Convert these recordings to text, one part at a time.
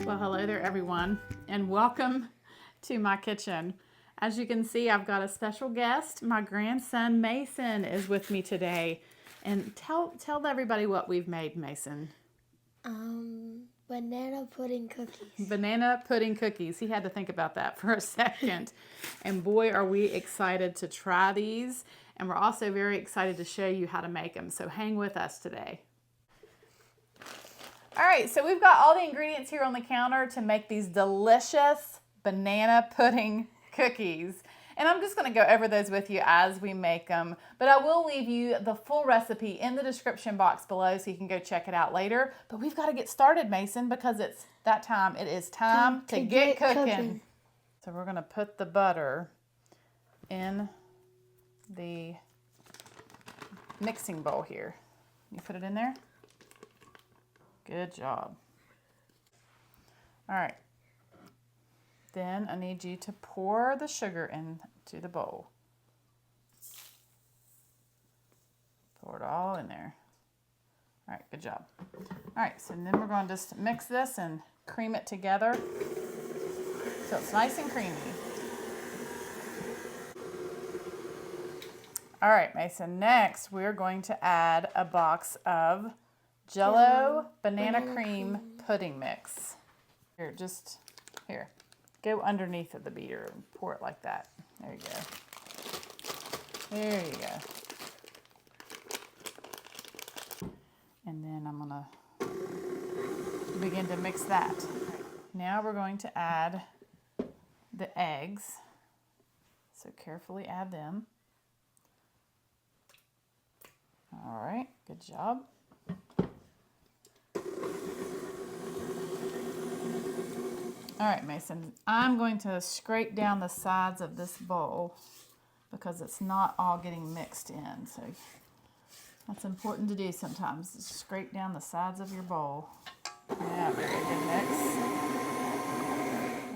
Well, hello there everyone, and welcome to my kitchen. As you can see, I've got a special guest. My grandson Mason is with me today. And tell everybody what we've made, Mason. Banana pudding cookies. Banana pudding cookies. He had to think about that for a second. And boy, are we excited to try these. And we're also very excited to show you how to make them. So hang with us today. All right, so we've got all the ingredients here on the counter to make these delicious banana pudding cookies. And I'm just going to go over those with you as we make them. But I will leave you the full recipe in the description box below so you can go check it out later. But we've got to get started, Mason, because it's that time. It is time to get cooking. So we're going to put the butter in the mixing bowl here. You put it in there? Good job. All right. Then I need you to pour the sugar into the bowl. Pour it all in there. All right, good job. All right, so then we're going to just mix this and cream it together so it's nice and creamy. All right, Mason, next we're going to add a box of Jell-O banana cream pudding mix. Here, here. Go underneath of the beater and pour it like that. There you go. There you go. And then I'm gonna begin to mix that. Now we're going to add the eggs. So carefully add them. All right, good job. All right, Mason, I'm going to scrape down the sides of this bowl because it's not all getting mixed in. So that's important to do sometimes. Just scrape down the sides of your bowl. Yeah, very good mix.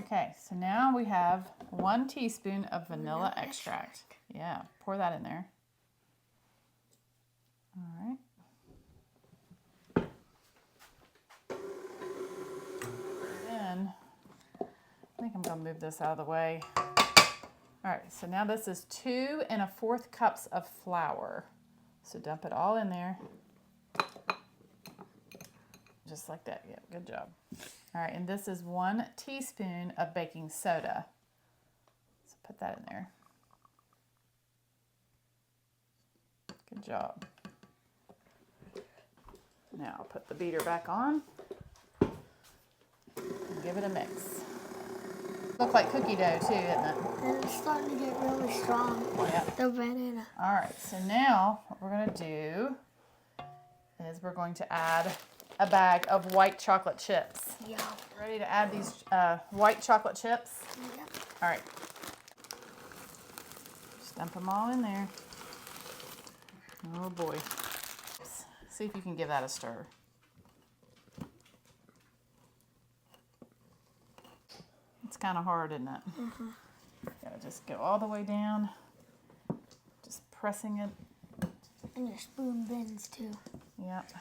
Okay, so now we have 1 teaspoon of vanilla extract. Yeah, pour that in there. All right. Then I think I'm going to move this out of the way. All right, so now this is 2 1/4 cups of flour. So dump it all in there. Just like that. Yeah, good job. All right, and this is 1 teaspoon of baking soda. So put that in there. Good job. Now I'll put the beater back on and give it a mix. Look like cookie dough too, isn't it? And it's starting to get really strong. Yeah. The banana. All right, so now what we're going to do is we're going to add a bag of white chocolate chips. Yeah. Ready to add these white chocolate chips? Yeah. All right. Just dump them all in there. Oh boy. See if you can give that a stir. It's kind of hard, isn't it? Mm-hmm. Gotta just go all the way down. Just pressing it. And your spoon bends too. Yep.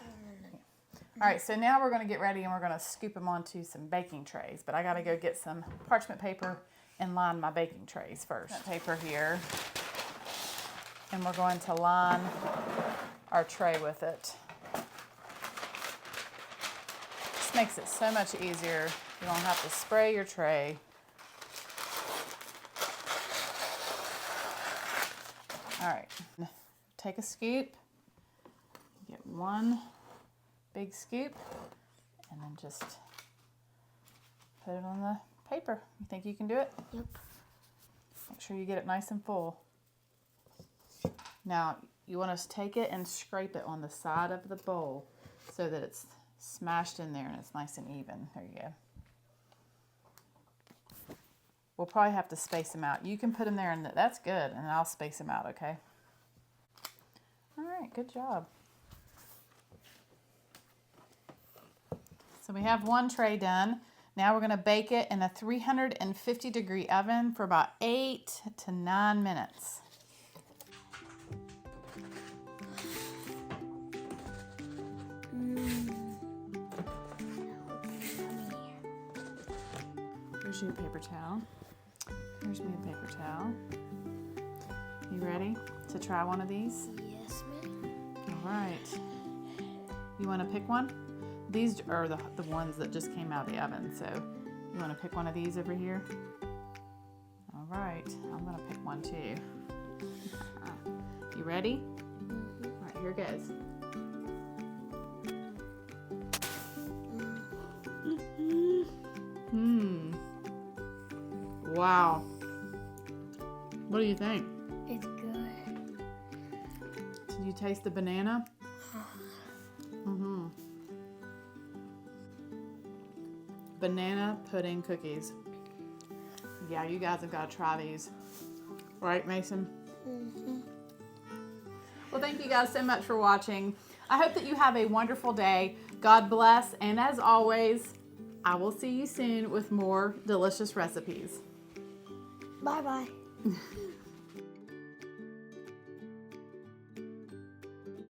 All right, so now we're going to get ready and we're going to scoop them onto some baking trays. But I got to go get some parchment paper and line my baking trays first. That paper here. And we're going to line our tray with it. This makes it so much easier. You don't have to spray your tray. All right, take a scoop. Get 1 big scoop and then just put it on the paper. You think you can do it? Yep. Make sure you get it nice and full. Now, you want to take it and scrape it on the side of the bowl so that it's smashed in there and it's nice and even. There you go. We'll probably have to space them out. You can put them there and that's good, and I'll space them out, okay? All right, good job. So we have 1 tray done. Now we're going to bake it in a 350-degree oven for about 8 to 9 minutes. Here's your paper towel. Here's me a paper towel. You ready to try one of these? Yes, ma'am. All right. You want to pick one? These are the ones that just came out of the oven, so you want to pick one of these over here? All right, I'm going to pick one too. You ready? Mm-hmm. All right, here goes. Wow. What do you think? It's good. Did you taste the banana? Banana pudding cookies. Yeah, you guys have got to try these. Right, Mason? Mm-hmm. Well, thank you guys so much for watching. I hope that you have a wonderful day. God bless. And as always, I will see you soon with more delicious recipes. Bye-bye.